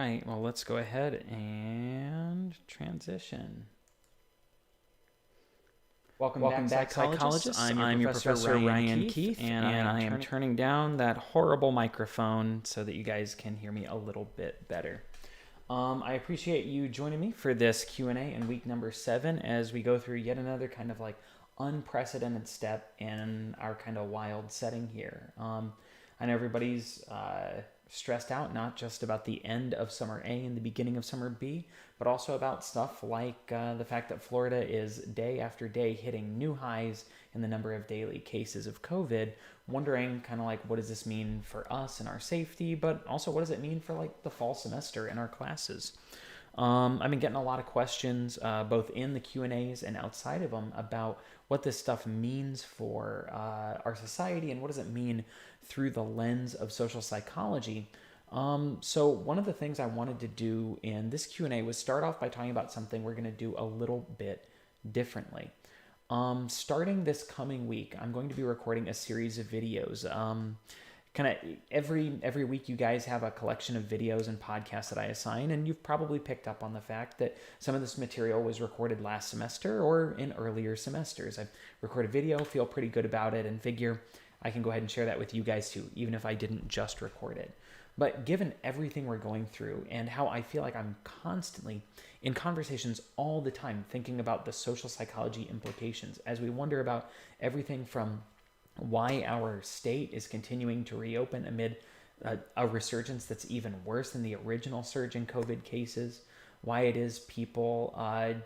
right, well, let's go ahead and transition. Welcome back, psychologists. I'm your professor Ryan Keith, and I am turning down that horrible microphone so that you guys can hear me a little bit better. I appreciate you joining me for this Q&A in week number 7 as we go through yet another kind of like unprecedented step in our kind of wild setting here. I know everybody's stressed out, not just about the end of summer A and the beginning of summer B, but also about stuff like the fact that Florida is day after day hitting new highs in the number of daily cases of COVID, wondering kind of like, what does this mean for us and our safety, but also what does it mean for like the fall semester in our classes? I've been getting a lot of questions, both in the Q&As and outside of them, about what this stuff means for our society and what does it mean through the lens of social psychology. So one of the things I wanted to do in this Q&A was start off by talking about something we're going to do a little bit differently. Starting this coming week, I'm going to be recording a series of videos. Kind of every week you guys have a collection of videos and podcasts that I assign, and you've probably picked up on the fact that some of this material was recorded last semester or in earlier semesters. I've recorded video, feel pretty good about it, and figure I can go ahead and share that with you guys too, even if I didn't just record it. But given everything we're going through and how I feel like I'm constantly in conversations all the time thinking about the social psychology implications as we wonder about everything from why our state is continuing to reopen amid a resurgence that's even worse than the original surge in COVID cases, why it is people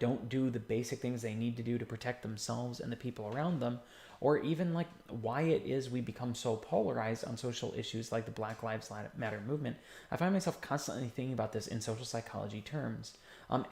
don't do the basic things they need to do to protect themselves and the people around them, or even like why it is we become so polarized on social issues like the Black Lives Matter movement. I find myself constantly thinking about this in social psychology terms.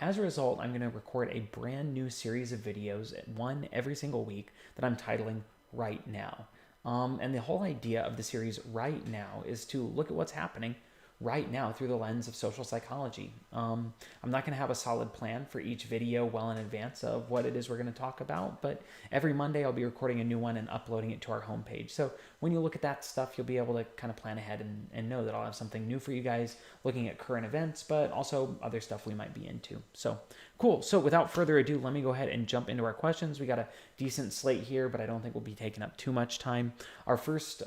As a result, I'm going to record a brand new series of videos, one every single week, that I'm titling Right Now. And the whole idea of the series Right Now is to look at what's happening right now through the lens of social psychology. I'm not going to have a solid plan for each video well in advance of what it is we're going to talk about, but every Monday I'll be recording a new one and uploading it to our homepage. So when you look at that stuff, you'll be able to kind of plan ahead and know that I'll have something new for you guys looking at current events, but also other stuff we might be into. So cool. So without further ado, let me go ahead and jump into our questions. We got a decent slate here, but I don't think we'll be taking up too much time. Our first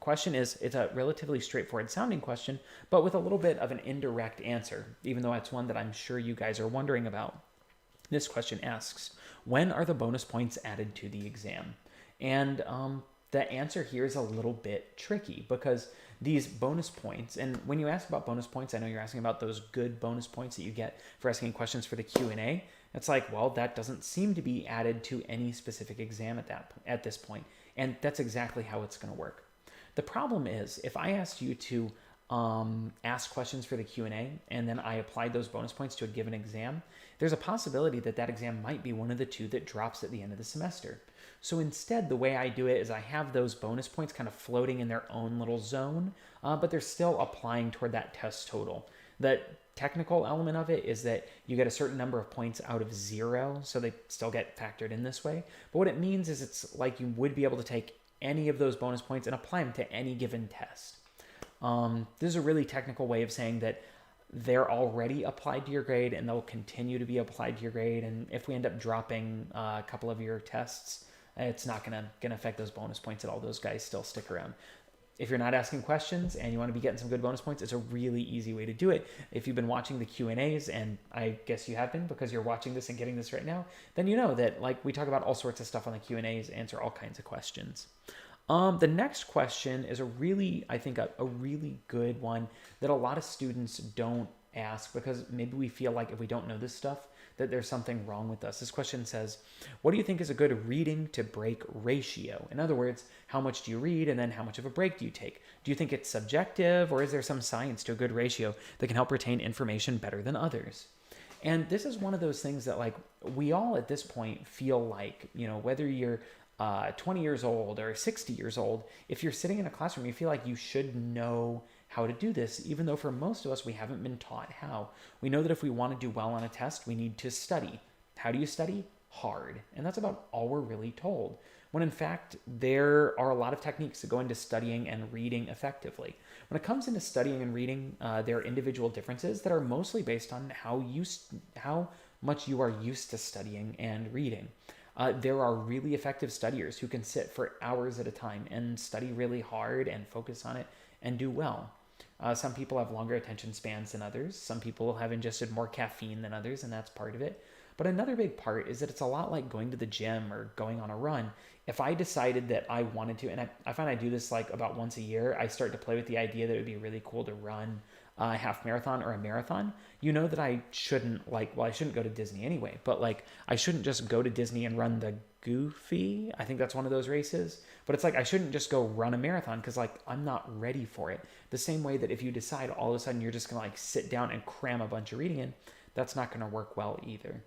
question it's a relatively straightforward sounding question, but with a little bit of an indirect answer, even though it's one that I'm sure you guys are wondering about. This question asks, when are the bonus points added to the exam? And the answer here is a little bit tricky because these bonus points, and when you ask about bonus points, I know you're asking about those good bonus points that you get for asking questions for the Q&A. It's like, well, that doesn't seem to be added to any specific exam at this point. And that's exactly how it's going to work. The problem is, if I asked you to ask questions for the Q&A and then I applied those bonus points to a given exam, there's a possibility that that exam might be one of the two that drops at the end of the semester. So instead, the way I do it is I have those bonus points kind of floating in their own little zone, but they're still applying toward that test total. The technical element of it is that you get a certain number of points out of 0, so they still get factored in this way. But what it means is it's like you would be able to take any of those bonus points and apply them to any given test. This is a really technical way of saying that they're already applied to your grade and they'll continue to be applied to your grade. And if we end up dropping a couple of your tests, it's not gonna affect those bonus points at all. Those guys still stick around. If you're not asking questions and you want to be getting some good bonus points, it's a really easy way to do it. If you've been watching the Q&As, and I guess you have been because you're watching this and getting this right now, then you know that like we talk about all sorts of stuff on the Q&As, answer all kinds of questions. The next question is a really good one that a lot of students don't ask because maybe we feel like if we don't know this stuff, that there's something wrong with us. This question says, what do you think is a good reading to break ratio? In other words, how much do you read and then how much of a break do you take? Do you think it's subjective or is there some science to a good ratio that can help retain information better than others? And this is one of those things that like we all at this point feel like, you know, whether you're 20 years old or 60 years old, if you're sitting in a classroom, you feel like you should know how to do this, even though for most of us, we haven't been taught how. We know that if we want to do well on a test, we need to study. How do you study? Hard. And that's about all we're really told. when in fact there are a lot of techniques that go into studying and reading effectively. When it comes into studying and reading, there are individual differences that are mostly based on how much you are used to studying and reading. There are really effective studiers who can sit for hours at a time and study really hard and focus on it and do well. Some people have longer attention spans than others. Some people have ingested more caffeine than others, and that's part of it. But another big part is that it's a lot like going to the gym or going on a run. If I decided that I wanted to, and I find I do this like about once a year, I start to play with the idea that it would be really cool to run a half marathon or a marathon. You know that I shouldn't I shouldn't go to Disney anyway, but like I shouldn't just go to Disney and run the Goofy. I think that's one of those races. But it's like I shouldn't just go run a marathon because like I'm not ready for it. The same way that if you decide all of a sudden you're just going to like sit down and cram a bunch of reading in, that's not going to work well either.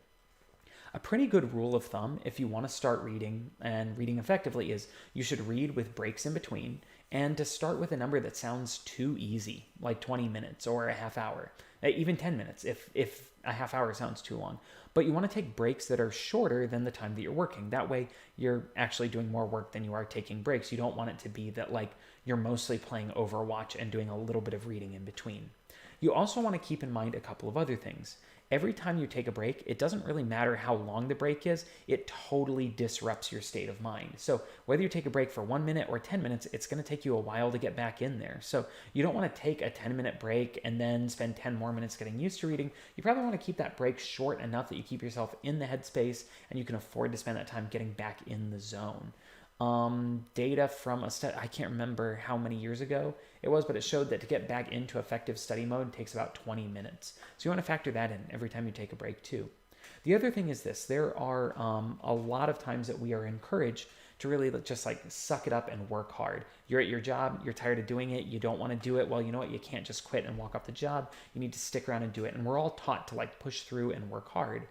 A pretty good rule of thumb, if you want to start reading and reading effectively, is you should read with breaks in between, and to start with a number that sounds too easy, like 20 minutes or a half hour, even 10 minutes if a half hour sounds too long. But you want to take breaks that are shorter than the time that you're working. That way you're actually doing more work than you are taking breaks. You don't want it to be that like you're mostly playing Overwatch and doing a little bit of reading in between. You also want to keep in mind a couple of other things. Every time you take a break, it doesn't really matter how long the break is, it totally disrupts your state of mind. So whether you take a break for 1 minute or 10 minutes, it's going to take you a while to get back in there. So you don't want to take a 10-minute break and then spend 10 more minutes getting used to reading. You probably want to keep that break short enough that you keep yourself in the headspace and you can afford to spend that time getting back in the zone. Data from a study, I can't remember how many years ago it was, but it showed that to get back into effective study mode takes about 20 minutes. So you want to factor that in every time you take a break too. The other thing is this, there are a lot of times that we are encouraged to really just like suck it up and work hard. You're at your job, you're tired of doing it, you don't want to do it. Well, you know what? You can't just quit and walk off the job. You need to stick around and do it. And we're all taught to like push through and work hard.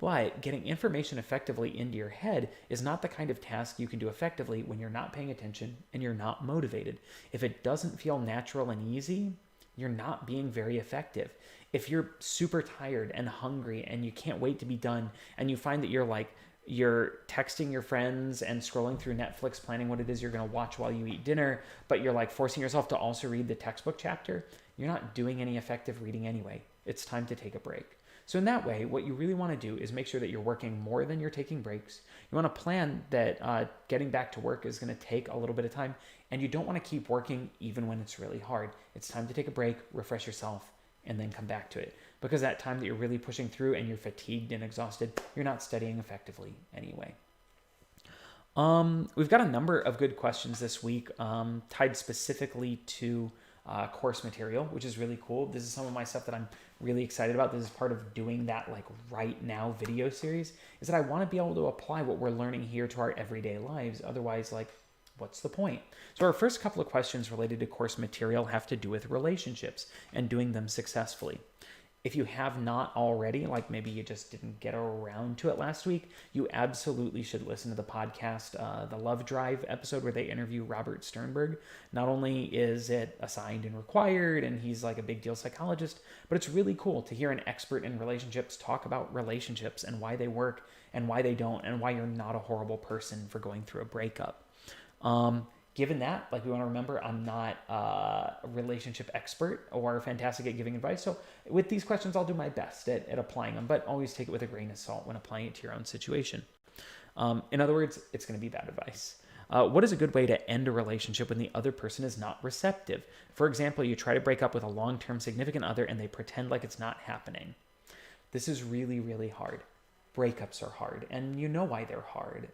But getting information effectively into your head is not the kind of task you can do effectively when you're not paying attention and you're not motivated. If it doesn't feel natural and easy, you're not being very effective. If you're super tired and hungry and you can't wait to be done and you find that you're texting your friends and scrolling through Netflix planning what it is you're going to watch while you eat dinner, but you're like forcing yourself to also read the textbook chapter, you're not doing any effective reading anyway. It's time to take a break. So in that way, what you really want to do is make sure that you're working more than you're taking breaks. You want to plan that getting back to work is going to take a little bit of time, and you don't want to keep working even when it's really hard. It's time to take a break, refresh yourself, and then come back to it. Because that time that you're really pushing through and you're fatigued and exhausted, you're not studying effectively anyway. We've got a number of good questions this week tied specifically to course material, which is really cool. This is some of my stuff that I'm really excited about. This is part of doing that like right now video series, is that I want to be able to apply what we're learning here to our everyday lives. Otherwise, like, what's the point? So our first couple of questions related to course material have to do with relationships and doing them successfully. If you have not already, like maybe you just didn't get around to it last week, you absolutely should listen to the podcast, the Love Drive episode where they interview Robert Sternberg. Not only is it assigned and required, and he's like a big deal psychologist, but it's really cool to hear an expert in relationships talk about relationships and why they work and why they don't, and why you're not a horrible person for going through a breakup. Given that, like, we want to remember, I'm not a relationship expert or fantastic at giving advice. So with these questions, I'll do my best at applying them, but always take it with a grain of salt when applying it to your own situation. In other words, it's going to be bad advice. What is a good way to end a relationship when the other person is not receptive? For example, you try to break up with a long-term significant other and they pretend like it's not happening. This is really, really hard. Breakups are hard, and you know why they're hard.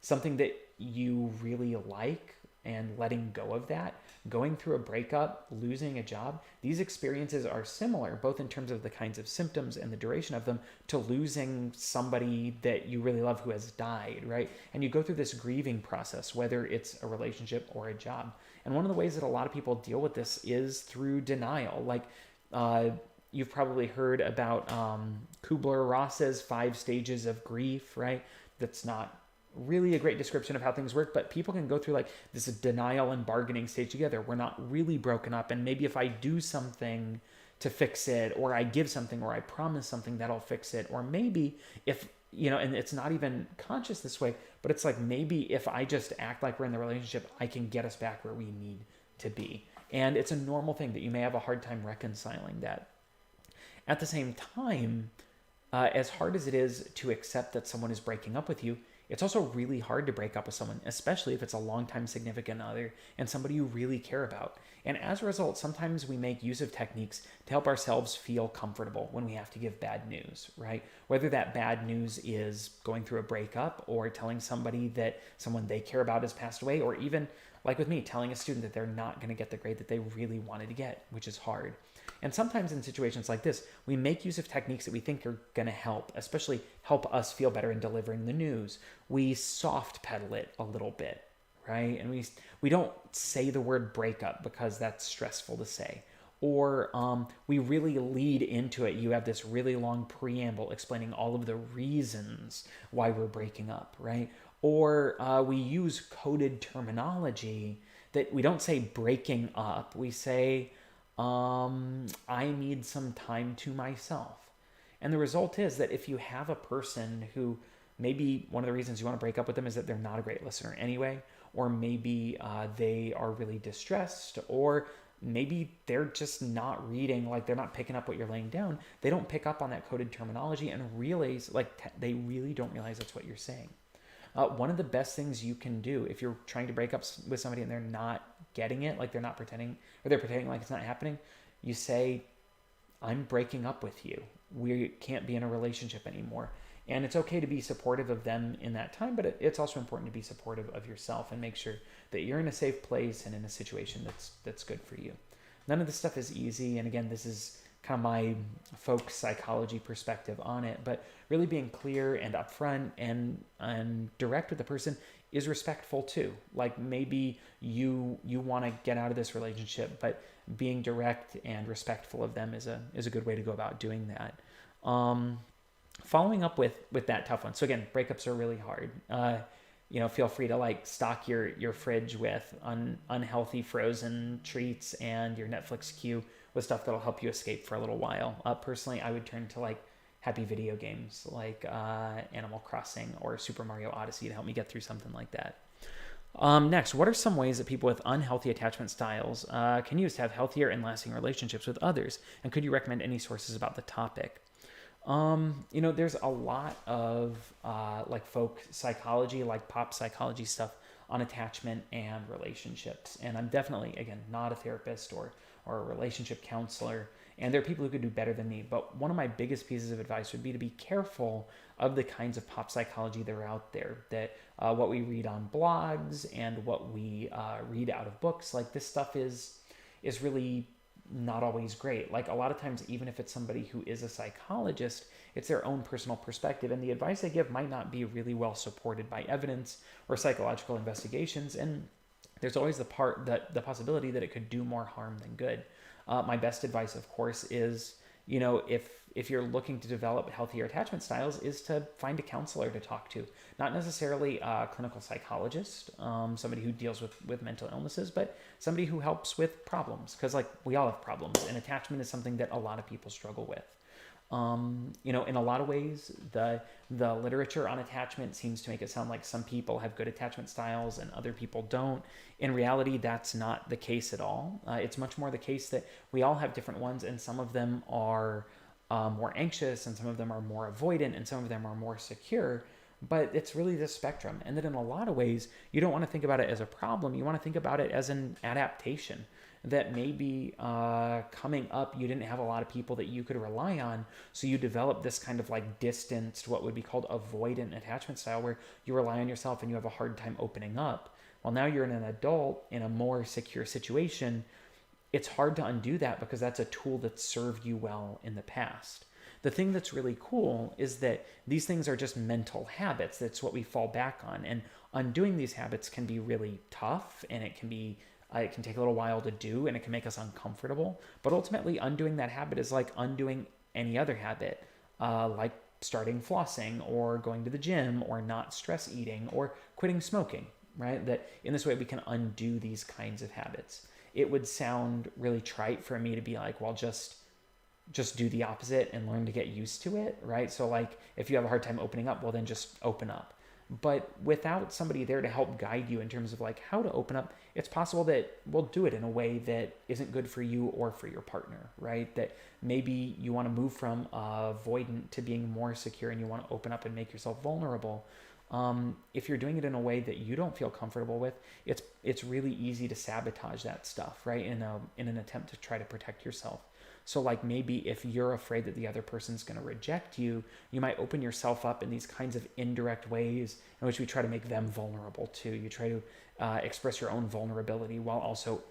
Something that you really like and letting go of that, going through a breakup, losing a job, these experiences are similar, both in terms of the kinds of symptoms and the duration of them, to losing somebody that you really love who has died, right? And you go through this grieving process, whether it's a relationship or a job. And one of the ways that a lot of people deal with this is through denial. Like, you've probably heard about Kubler-Ross's 5 stages of grief, right? That's not really a great description of how things work, but people can go through like this denial and bargaining stage together. We're not really broken up, and maybe if I do something to fix it, or I give something, or I promise something, that'll fix it. Or maybe if, and it's not even conscious this way, But it's like, maybe if I just act like we're in the relationship, I can get us back where we need to be. And it's a normal thing that you may have a hard time reconciling that. At the same time, as hard as it is to accept that someone is breaking up with you, it's also really hard to break up with someone, especially if it's a longtime significant other and somebody you really care about. And as a result, sometimes we make use of techniques to help ourselves feel comfortable when we have to give bad news, right? Whether that bad news is going through a breakup or telling somebody that someone they care about has passed away, or even, like with me, telling a student that they're not going to get the grade that they really wanted to get, which is hard. And sometimes in situations like this, we make use of techniques that we think are going to help, especially help us feel better in delivering the news. We soft pedal it a little bit, right? And we don't say the word breakup because that's stressful to say. Or we really lead into it. You have this really long preamble explaining all of the reasons why we're breaking up, right? Or we use coded terminology that we don't say breaking up. We say, I need some time to myself. And the result is that if you have a person who maybe one of the reasons you want to break up with them is that they're not a great listener anyway, or maybe they are really distressed, or maybe they're just not reading, like they're not picking up what you're laying down. They don't pick up on that coded terminology and realize, they really don't realize that's what you're saying. One of the best things you can do if you're trying to break up with somebody and they're not getting it, like they're not pretending, or they're pretending like it's not happening, you say, I'm breaking up with you. We can't be in a relationship anymore. And it's okay to be supportive of them in that time, but it's also important to be supportive of yourself and make sure that you're in a safe place and in a situation that's good for you. None of this stuff is easy. And again, this is kind of my folk psychology perspective on it, but really being clear and upfront and direct with the person is respectful too. Like maybe you want to get out of this relationship, but being direct and respectful of them is a good way to go about doing that. Following up with that tough one. So again, breakups are really hard. Feel free to stock your fridge with unhealthy frozen treats and your Netflix queue with stuff that'll help you escape for a little while. Personally, I would turn to happy video games like Animal Crossing or Super Mario Odyssey to help me get through something like that. Next, what are some ways that people with unhealthy attachment styles can use to have healthier and lasting relationships with others? And could you recommend any sources about the topic? There's a lot of folk psychology, like pop psychology stuff on attachment and relationships. And I'm definitely, again, not a therapist or a relationship counselor. And there are people who could do better than me. But one of my biggest pieces of advice would be to be careful of the kinds of pop psychology that are out there, that what we read on blogs and what we read out of books, like this stuff is really not always great. Like a lot of times, even if it's somebody who is a psychologist, it's their own personal perspective. And the advice they give might not be really well supported by evidence or psychological investigations. And there's always the possibility that it could do more harm than good. My best advice, of course, is, if you're looking to develop healthier attachment styles, is to find a counselor to talk to. Not necessarily a clinical psychologist, somebody who deals with mental illnesses, but somebody who helps with problems. Because we all have problems, and attachment is something that a lot of people struggle with. In a lot of ways, the literature on attachment seems to make it sound like some people have good attachment styles and other people don't. In reality, that's not the case at all. It's much more the case that we all have different ones, and some of them are more anxious, and some of them are more avoidant, and some of them are more secure. But it's really this spectrum. And that in a lot of ways, you don't want to think about it as a problem. You want to think about it as an adaptation. That maybe coming up, you didn't have a lot of people that you could rely on. So you develop this kind of distanced, what would be called avoidant attachment style, where you rely on yourself and you have a hard time opening up. Well, now you're an adult in a more secure situation. It's hard to undo that because that's a tool that served you well in the past. The thing that's really cool is that these things are just mental habits. That's what we fall back on. And undoing these habits can be really tough, and it can take a little while to do, and it can make us uncomfortable. But ultimately, undoing that habit is like undoing any other habit, like starting flossing or going to the gym or not stress eating or quitting smoking, right? That in this way, we can undo these kinds of habits. It would sound really trite for me to be like, well, just do the opposite and learn to get used to it, right? So if you have a hard time opening up, well, then just open up. But without somebody there to help guide you in terms of like how to open up, it's possible that we'll do it in a way that isn't good for you or for your partner, right? That maybe you want to move from avoidant to being more secure and you want to open up and make yourself vulnerable. If you're doing it in a way that you don't feel comfortable with, it's really easy to sabotage that stuff, right? In an attempt to try to protect yourself. So like maybe if you're afraid that the other person's going to reject you, you might open yourself up in these kinds of indirect ways in which we try to make them vulnerable too. You try to express your own vulnerability while also,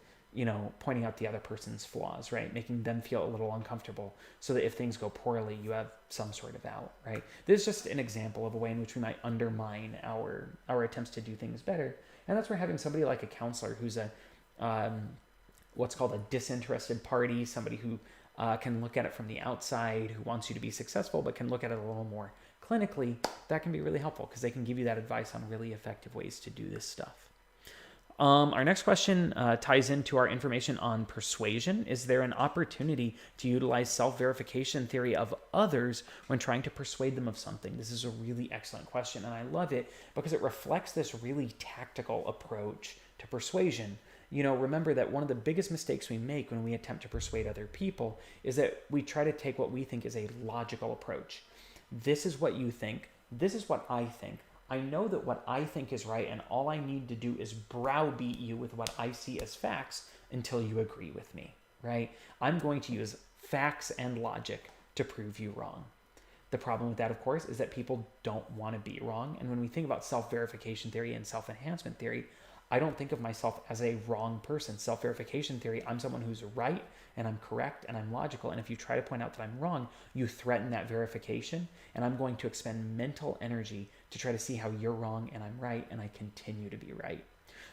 pointing out the other person's flaws, right? Making them feel a little uncomfortable so that if things go poorly, you have some sort of out, right? This is just an example of a way in which we might undermine our attempts to do things better. And that's where having somebody like a counselor who's what's called a disinterested party, somebody who can look at it from the outside, who wants you to be successful, but can look at it a little more clinically, that can be really helpful because they can give you that advice on really effective ways to do this stuff. Our next question ties into our information on persuasion. Is there an opportunity to utilize self-verification theory of others when trying to persuade them of something? This is a really excellent question, and I love it because it reflects this really tactical approach to persuasion. Remember that one of the biggest mistakes we make when we attempt to persuade other people is that we try to take what we think is a logical approach. This is what you think. This is what I think. I know that what I think is right, and all I need to do is browbeat you with what I see as facts until you agree with me, right? I'm going to use facts and logic to prove you wrong. The problem with that, of course, is that people don't want to be wrong. And when we think about self-verification theory and self-enhancement theory, I don't think of myself as a wrong person. Self-verification theory, I'm someone who's right and I'm correct and I'm logical. And if you try to point out that I'm wrong, you threaten that verification. And I'm going to expend mental energy to try to see how you're wrong and I'm right and I continue to be right.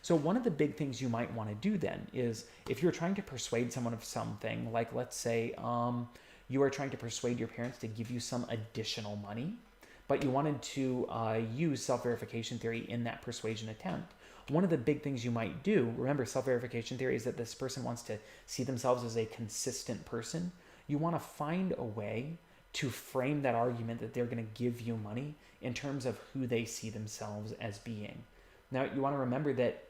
So one of the big things you might want to do then is if you're trying to persuade someone of something, like let's say you are trying to persuade your parents to give you some additional money, but you wanted to use self-verification theory in that persuasion attempt. One of the big things you might do, remember self-verification theory is that this person wants to see themselves as a consistent person. You want to find a way to frame that argument that they're going to give you money in terms of who they see themselves as being. Now, you want to remember that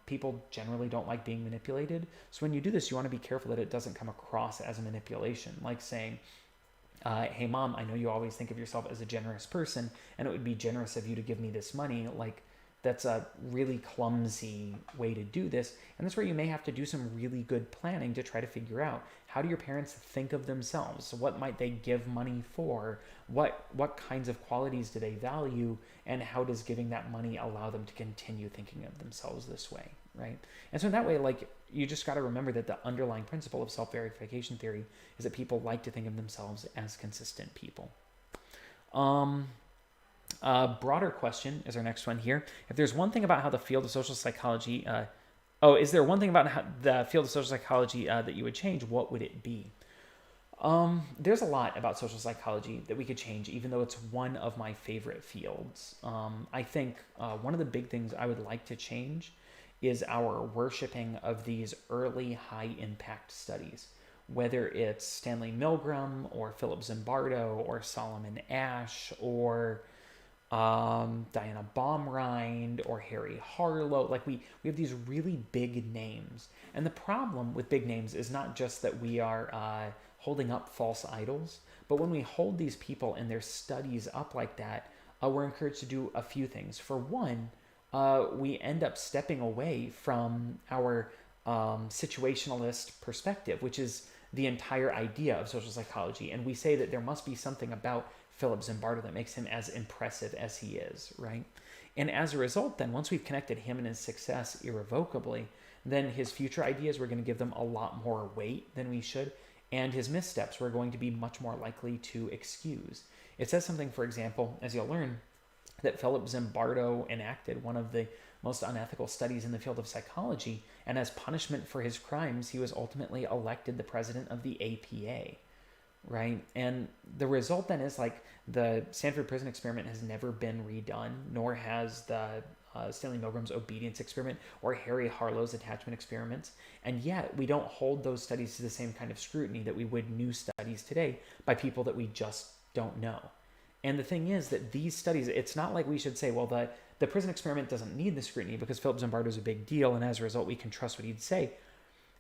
people generally don't like being manipulated. So when you do this, you want to be careful that it doesn't come across as a manipulation, like saying, hey, Mom, I know you always think of yourself as a generous person, and it would be generous of you to give me this money. Like, that's a really clumsy way to do this. And that's where you may have to do some really good planning to try to figure out, how do your parents think of themselves? What might they give money for? What kinds of qualities do they value? And how does giving that money allow them to continue thinking of themselves this way, right? And so in that way, like, you just got to remember that the underlying principle of self-verification theory is that people like to think of themselves as consistent people. Broader question is our next one here. If there's one thing about how the field of social psychology, is there one thing about how the field of social psychology that you would change? What would it be? There's a lot about social psychology that we could change, even though it's one of my favorite fields. I think one of the big things I would like to change is our worshiping of these early high impact studies, whether it's Stanley Milgram or Philip Zimbardo or Solomon Asch or Diana Baumrind or Harry Harlow. Like we have these really big names. And the problem with big names is not just that we are holding up false idols, but when we hold these people and their studies up like that, we're encouraged to do a few things. For one, we end up stepping away from our situationalist perspective, which is the entire idea of social psychology. And we say that there must be something about Philip Zimbardo that makes him as impressive as he is, right? And as a result, then, once we've connected him and his success irrevocably, then his future ideas, we're going to give them a lot more weight than we should, and his missteps, we're going to be much more likely to excuse. It says something, for example, as you'll learn, that Philip Zimbardo enacted one of the most unethical studies in the field of psychology, and as punishment for his crimes, he was ultimately elected the president of the APA, right? And the result then is, like, the Stanford Prison Experiment has never been redone, nor has the Stanley Milgram's obedience experiment or Harry Harlow's attachment experiments. And yet we don't hold those studies to the same kind of scrutiny that we would new studies today by people that we just don't know. And the thing is that these studies, it's not like we should say, well, the prison experiment doesn't need the scrutiny because Philip Zimbardo is a big deal, and as a result, we can trust what he'd say.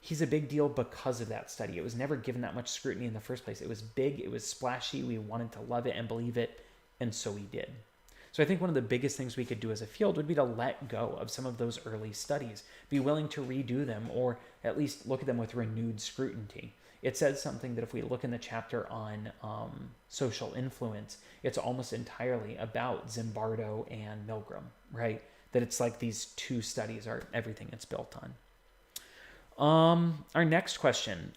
He's a big deal because of that study. It was never given that much scrutiny in the first place. It was big, it was splashy, we wanted to love it and believe it, and so we did. So I think one of the biggest things we could do as a field would be to let go of some of those early studies, be willing to redo them, or at least look at them with renewed scrutiny. It says something that if we look in the chapter on social influence, it's almost entirely about Zimbardo and Milgram, right? That it's like these two studies are everything it's built on. Our next question,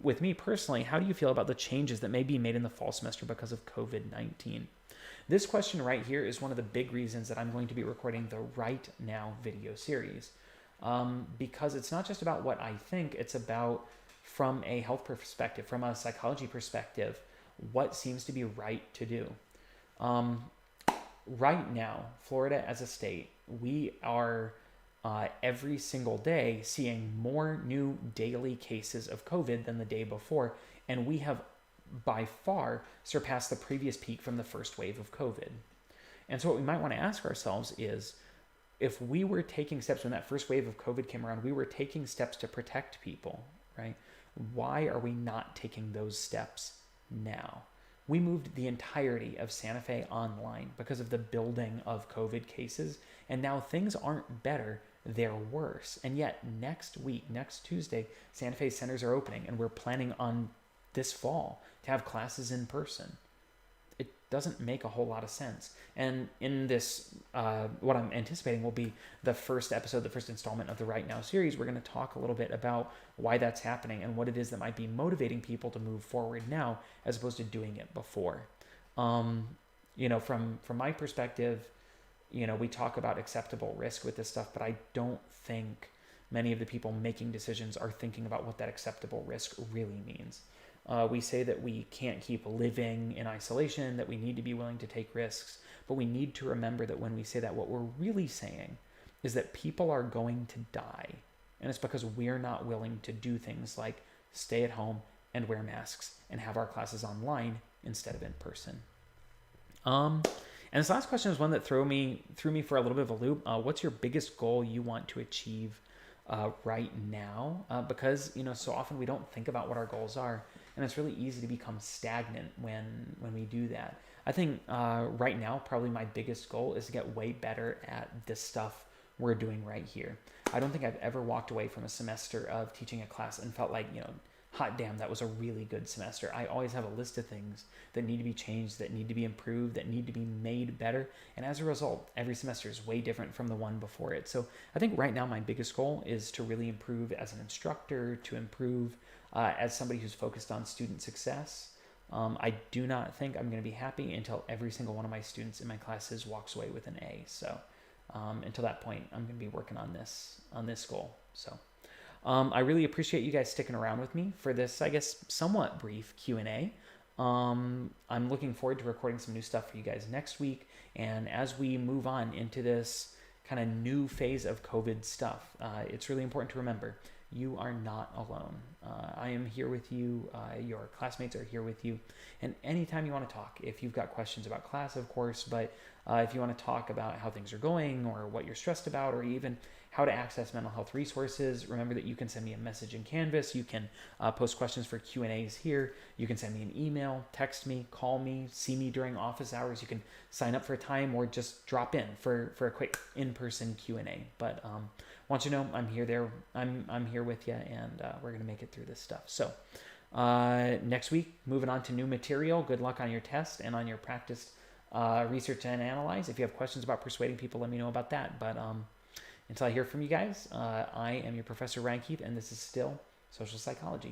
with me personally, how do you feel about the changes that may be made in the fall semester because of COVID-19? This question right here is one of the big reasons that I'm going to be recording the Right Now video series, because it's not just about what I think, it's about, from a health perspective, from a psychology perspective, what seems to be right to do. Right now, Florida as a state, we are every single day seeing more new daily cases of COVID than the day before, and we have by far surpassed the previous peak from the first wave of COVID. And so what we might want to ask ourselves is, if we were taking steps when that first wave of COVID came around, we were taking steps to protect people, right? Why are we not taking those steps now? We moved the entirety of Santa Fe online because of the building of COVID cases, and now things aren't better, they're worse. And yet next week, next Tuesday, Santa Fe centers are opening, and we're planning on this fall to have classes in person. It doesn't make a whole lot of sense. And in this, what I'm anticipating will be the first episode, the first installment of the Right Now series. We're going to talk a little bit about why that's happening and what it is that might be motivating people to move forward now as opposed to doing it before. From my perspective, we talk about acceptable risk with this stuff, but I don't think many of the people making decisions are thinking about what that acceptable risk really means. We say that we can't keep living in isolation, that we need to be willing to take risks, but we need to remember that when we say that, what we're really saying is that people are going to die. And it's because we're not willing to do things like stay at home and wear masks and have our classes online instead of in person. And this last question is one that threw me for a little bit of a loop. What's your biggest goal you want to achieve right now? Because, so often we don't think about what our goals are. And it's really easy to become stagnant when we do that. I think right now, probably my biggest goal is to get way better at this stuff we're doing right here. I don't think I've ever walked away from a semester of teaching a class and felt like, hot damn, that was a really good semester. I always have a list of things that need to be changed, that need to be improved, that need to be made better. And as a result, every semester is way different from the one before it. So I think right now my biggest goal is to really improve as an instructor, to improve as somebody who's focused on student success. I do not think I'm going to be happy until every single one of my students in my classes walks away with an A. So until that point, I'm going to be working on this goal. So I really appreciate you guys sticking around with me for this, I guess, somewhat brief Q&A. I'm looking forward to recording some new stuff for you guys next week. And as we move on into this kind of new phase of COVID stuff, it's really important to remember you are not alone. I am here with you. Your classmates are here with you. And anytime you want to talk, if you've got questions about class, of course, but if you want to talk about how things are going or what you're stressed about, or even how to access mental health resources, remember that you can send me a message in Canvas. You can post questions for Q&As here. You can send me an email, text me, call me, see me during office hours. You can sign up for a time or just drop in for a quick in-person Q&A. But want you to know I'm here I'm here with you, and we're going to make it through this stuff. So next week, moving on to new material. Good luck on your test and on your practice research and analyze. If you have questions about persuading people, let me know about that. But until I hear from you guys, I am your Professor Ryan Keith, and this is still Social Psychology.